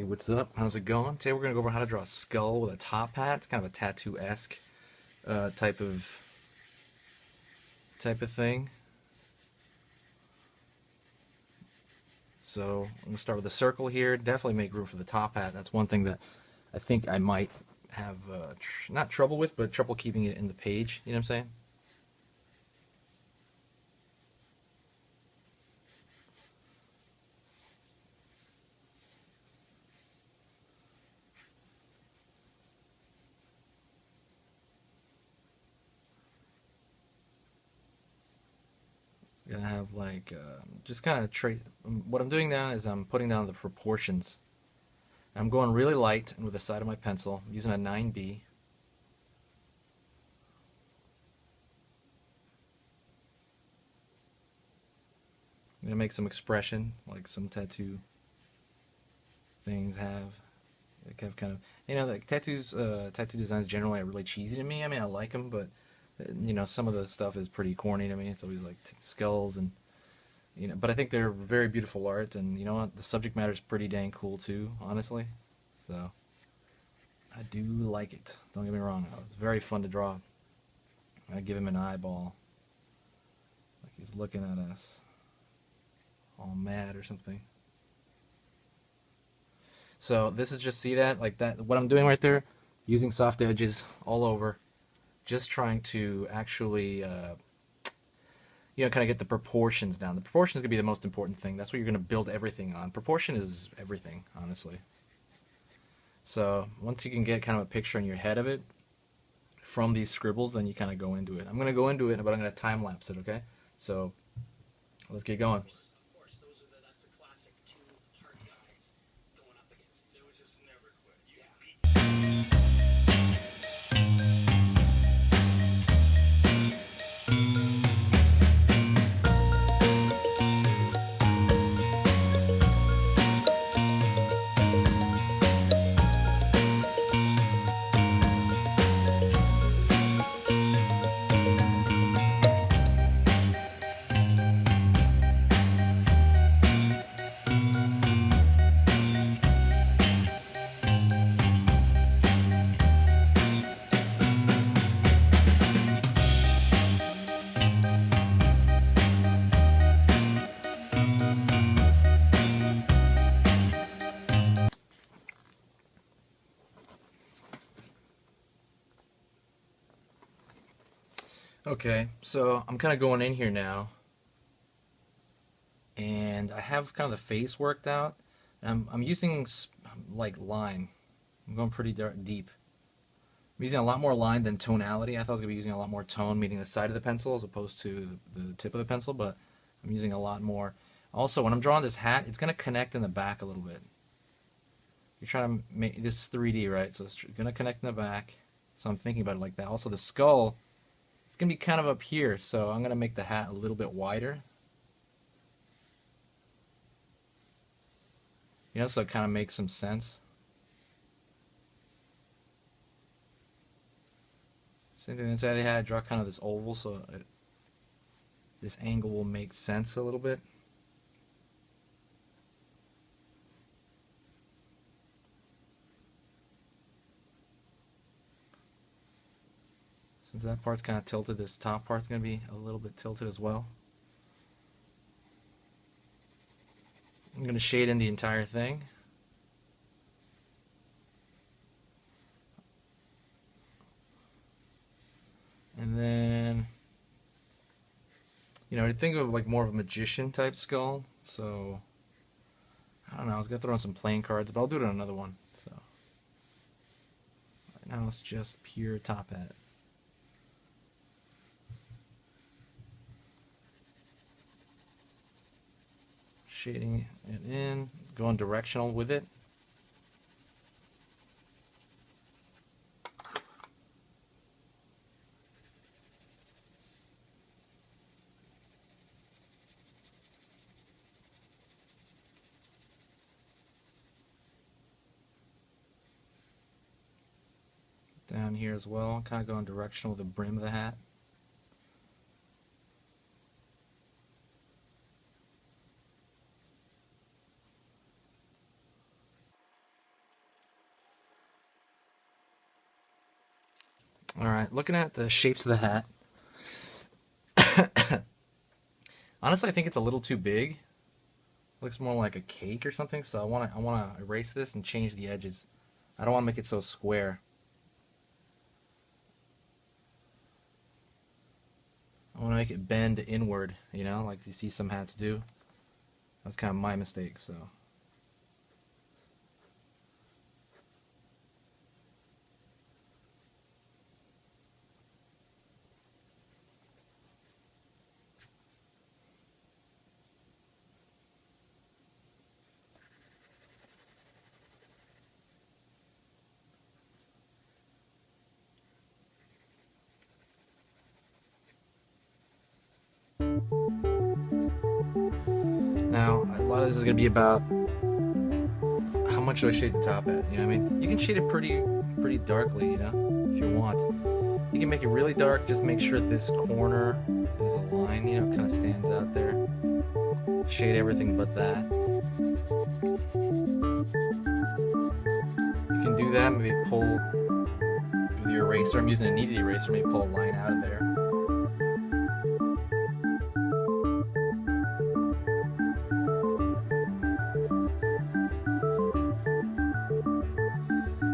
What's up? How's it going? Today we're gonna go over how to draw a skull with a top hat. It's kind of a tattoo-esque type of thing. So I'm gonna start with a circle here. Definitely make room for the top hat. That's one thing that I think I might have not trouble with, but trouble keeping it in the page. You know what I'm saying? Gonna have like just kind of trace. What I'm doing now is I'm putting down the proportions. I'm going really light and with the side of my pencil. I'm using a 9B. I'm gonna make some expression like some tattoo things have. Like have kind of, like tattoo designs generally are really cheesy to me. I mean, I like them, but some of the stuff is pretty corny to me. It's always like skulls and but I think they're very beautiful art, and you know what, the subject matter is pretty dang cool too, honestly. So I do like it. Don't get me wrong. It's very fun to draw. I give him an eyeball, like he's looking at us, all mad or something. So this is just, see that, like that, what I'm doing right there, using soft edges all over, just trying to actually, kind of get the proportions down. The proportion is going to be the most important thing. That's what you're going to build everything on. Proportion is everything, honestly. So once you can get kind of a picture in your head of it from these scribbles, then you kind of go into it. I'm going to go into it, but I'm going to time lapse it, okay? So let's get going. Okay, so I'm kind of going in here now, and I have kind of the face worked out. I'm using like line. I'm going pretty deep. I'm using a lot more line than tonality. I thought I was going to be using a lot more tone, meaning the side of the pencil as opposed to the tip of the pencil, but I'm using a lot more. Also, when I'm drawing this hat, it's going to connect in the back a little bit. You're trying to make this 3D, right? So it's going to connect in the back. So I'm thinking about it like that. Also, the skull, it's going to be kind of up here, so I'm going to make the hat a little bit wider. So it kind of makes some sense. Same thing inside the hat, I draw kind of this oval, so this angle will make sense a little bit. Since that part's kind of tilted, this top part's going to be a little bit tilted as well. I'm going to shade in the entire thing. And then, I think of like more of a magician type skull. So, I don't know, I was going to throw in some playing cards, but I'll do it on another one. So, right now it's just pure top hat. Shading it in, going directional with it. Down here as well, kind of going directional with the brim of the hat. Alright, looking at the shapes of the hat. Honestly, I think it's a little too big. Looks more like a cake or something, so I wanna erase this and change the edges. I don't want to make it so square. I want to make it bend inward, you know, like you see some hats do. That's kind of my mistake, so. Now, a lot of this is going to be about how much do I shade the top at, you know what I mean? You can shade it pretty darkly, you know, if you want. You can make it really dark, just make sure this corner is a line, you know, kind of stands out there. Shade everything but that. You can do that, maybe pull with your eraser. I'm using a kneaded eraser, maybe pull a line out of there.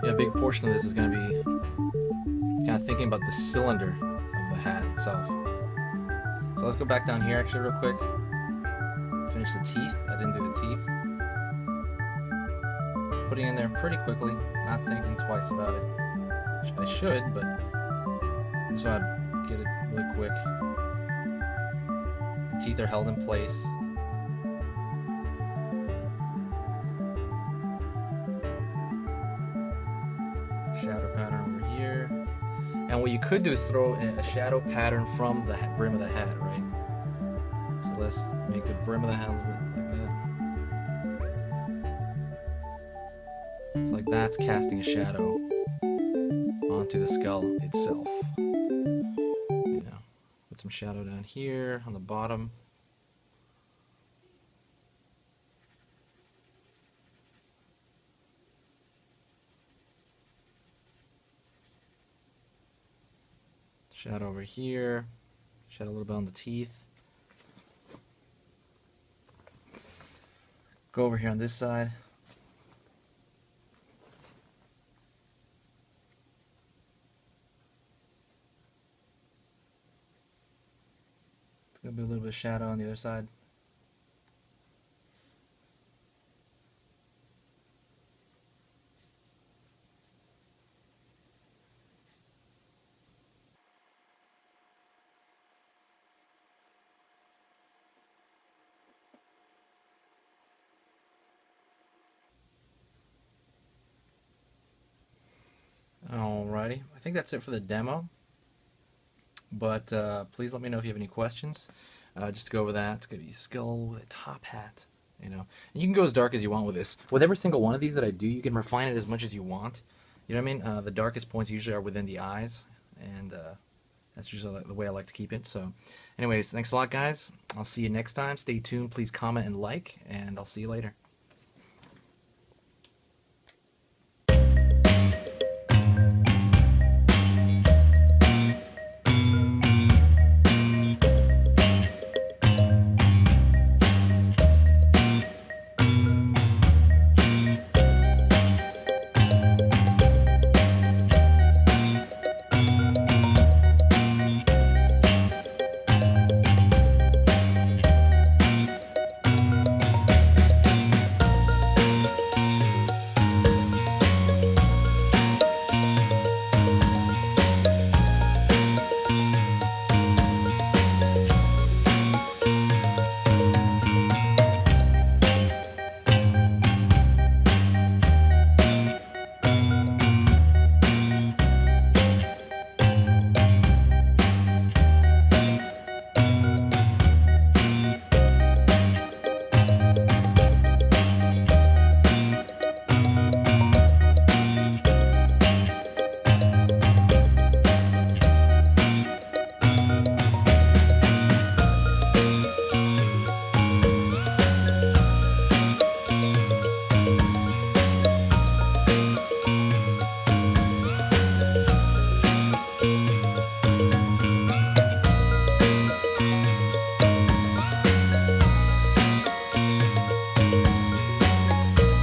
Yeah, a big portion of this is going to be kind of thinking about the cylinder of the hat itself. So let's go back down here actually real quick. Finish the teeth. I didn't do the teeth. Putting in there pretty quickly, not thinking twice about it. I should, but I just want to get it really quick. The teeth are held in place. Shadow pattern over here. And what you could do is throw a shadow pattern from the brim of the hat, right? So let's make the brim of the hat a little bit like that. It's like that's casting a shadow onto the skull itself. You know, put some shadow down here on the bottom. Shadow over here. Shadow a little bit on the teeth. Go over here on this side. It's going to be a little bit of shadow on the other side. Alrighty, I think that's it for the demo. But please let me know if you have any questions. Just to go over that, it's going to be skull with a top hat, you know. And you can go as dark as you want with this. With every single one of these that I do, you can refine it as much as you want. You know what I mean? The darkest points usually are within the eyes, and that's usually the way I like to keep it. So anyways, thanks a lot, guys. I'll see you next time. Stay tuned. Please comment and like, and I'll see you later.